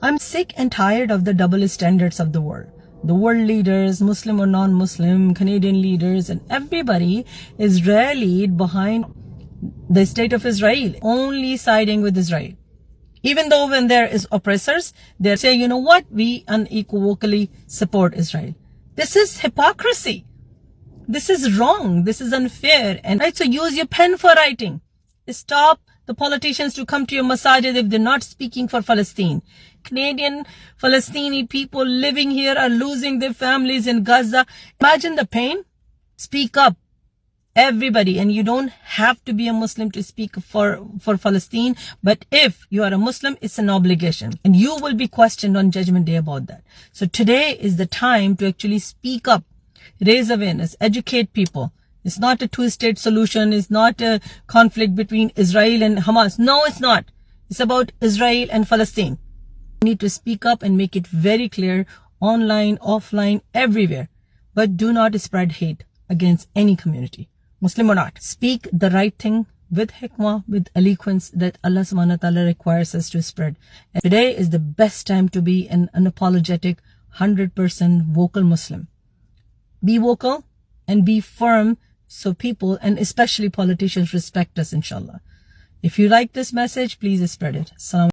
I'm sick and tired of the double standards of the world. The world leaders, Muslim or non-Muslim, Canadian leaders, and everybody is rallied behind the state of Israel, only siding with Israel. Even though when there is oppressors, they say, you know what, we unequivocally support Israel. This is hypocrisy. This is wrong. This is unfair. And right, so use your pen for writing. Stop the politicians to come to your masajid if they're not speaking for Palestine. Canadian Palestinian people living here are losing their families in Gaza. Imagine the pain. Speak up. Everybody, and you don't have to be a Muslim to speak for Palestine, but if you are a Muslim, it's an obligation, and you will be questioned on Judgment Day about that. So today is the time to actually speak up, raise awareness, educate people. It's not a two-state solution. It's not a conflict between Israel and Hamas. No, it's not. It's about Israel and Palestine. You need to speak up and make it very clear, online, offline, everywhere. But do not spread hate against any community, Muslim or not. Speak the right thing with hikmah, with eloquence that Allah subhanahu wa ta'ala requires us to spread. And today is the best time to be an unapologetic, 100% vocal Muslim. Be vocal and be firm so people and especially politicians respect us, inshallah. If you like this message, please spread it. Assalamu